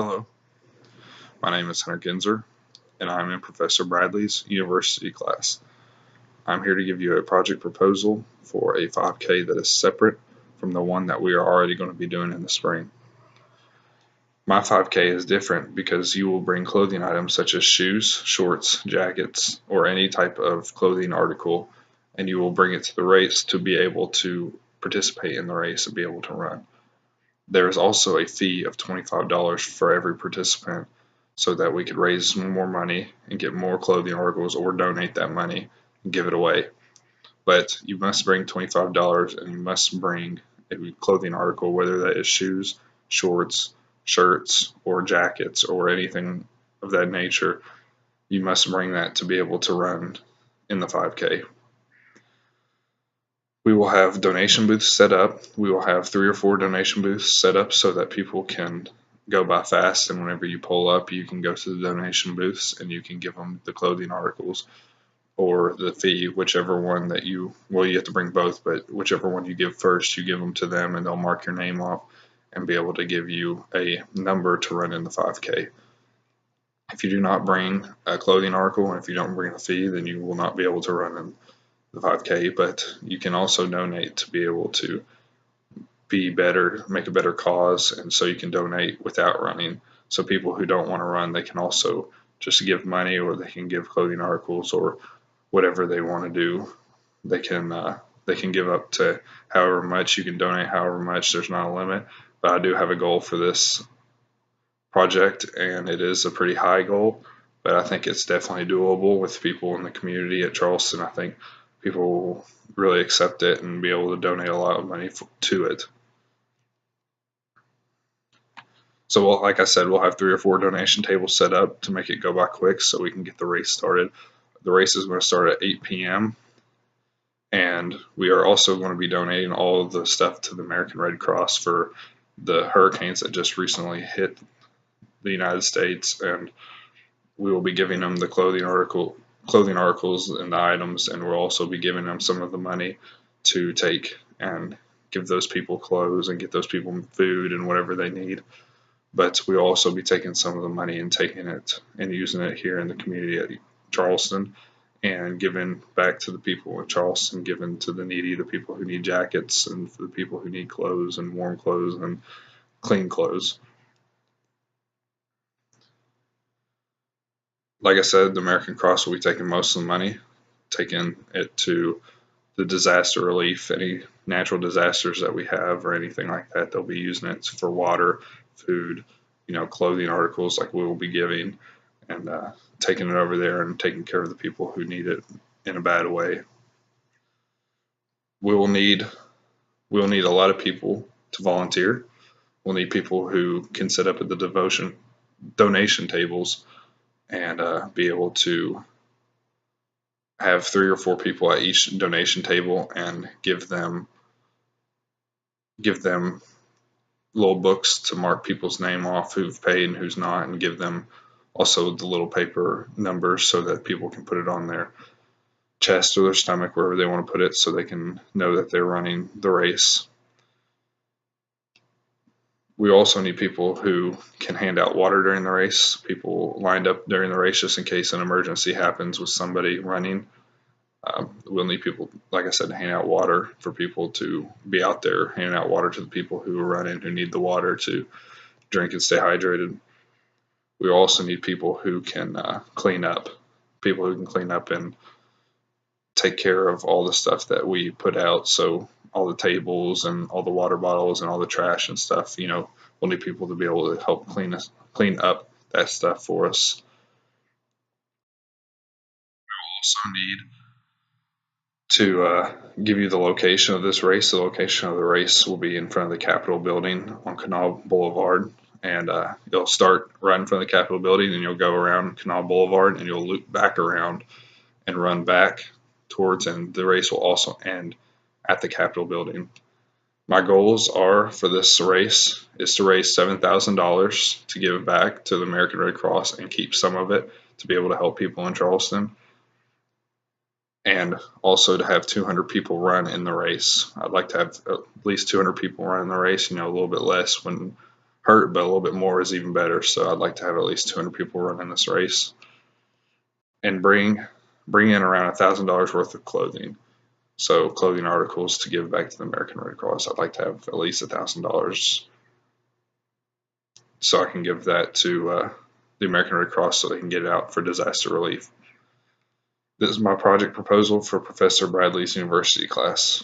Hello, my name is Hunter Genzer, and I'm in Professor Bradley's university class. I'm here to give you a project proposal for a 5K that is separate from the one that we are already going to be doing in the spring. My 5K is different because you will bring clothing items such as shoes, shorts, jackets, or any type of clothing article, and you will bring it to the race to be able to participate in the race and be able to run. There is also a fee of $25 for every participant so that we could raise more money and get more clothing articles or donate that money and give it away. But you must bring $25 and you must bring a clothing article, whether that is shoes, shorts, shirts, or jackets or anything of that nature. You must bring that to be able to run in the 5K. We will have donation booths set up. We will have 3 or 4 donation booths set up so that people can go by fast, and whenever you pull up, you can go to the donation booths and you can give them the clothing articles or the fee, whichever one that you have to bring both, but whichever one you give first, you give them to them and they'll mark your name off and be able to give you a number to run in the 5K. If you do not bring a clothing article and if you don't bring a fee, then you will not be able to run in the 5K, but you can also donate to be able to be better, make a better cause, and so you can donate without running. So people who don't want to run, they can also just give money, or they can give clothing articles, or whatever they want to do. They can give up to however much. You can donate however much. There's not a limit, but I do have a goal for this project, and it is a pretty high goal, but I think it's definitely doable with people in the community at Charleston. I think people will really accept it and be able to donate a lot of money to it. So, like I said, we'll have 3 or 4 donation tables set up to make it go by quick so we can get the race started. The race is going to start at 8 p.m. And we are also going to be donating all of the stuff to the American Red Cross for the hurricanes that just recently hit the United States, and we will be giving them the clothing articles and the items, and we'll also be giving them some of the money to take and give those people clothes and get those people food and whatever they need. But we'll also be taking some of the money and taking it and using it here in the community at Charleston and giving back to the people in Charleston, giving to the needy, the people who need jackets, and for the people who need clothes and warm clothes and clean clothes. Like I said, the American Cross will be taking most of the money, taking it to the disaster relief, any natural disasters that we have or anything like that. They'll be using it for water, food, clothing articles like we will be giving, and taking it over there and taking care of the people who need it in a bad way. We will need a lot of people to volunteer. We'll need people who can sit up at the donation tables and be able to have 3 or 4 people at each donation table and give them little books to mark people's name off who've paid and who's not, and give them also the little paper numbers so that people can put it on their chest or their stomach, wherever they want to put it, so they can know that they're running the race. We also need people who can hand out water during the race, people lined up during the race just in case an emergency happens with somebody running. We'll need people, like I said, to hand out water for people to be out there handing out water to the people who are running, who need the water to drink and stay hydrated. We also need people who can clean up, and take care of all the stuff that we put out. So all the tables and all the water bottles and all the trash and stuff, we'll need people to be able to help clean up that stuff for us. We'll also need to give you the location of this race. The location of the race will be in front of the Capitol building on Canal Boulevard. And you'll start right in front of the Capitol building, and you'll go around Canal Boulevard, and you'll loop back around and run back towards, and the race will also end at the Capitol building. My goals are for this race is to raise $7,000 to give back to the American Red Cross and keep some of it to be able to help people in Charleston, and also to have 200 people run in the race. I'd like to have at least 200 people run in the race, a little bit less when hurt, but a little bit more is even better. So I'd like to have at least 200 people running this race and bring in around $1,000 worth of clothing. So clothing articles to give back to the American Red Cross. I'd like to have at least $1,000 so I can give that to the American Red Cross so they can get it out for disaster relief. This is my project proposal for Professor Bradley's university class.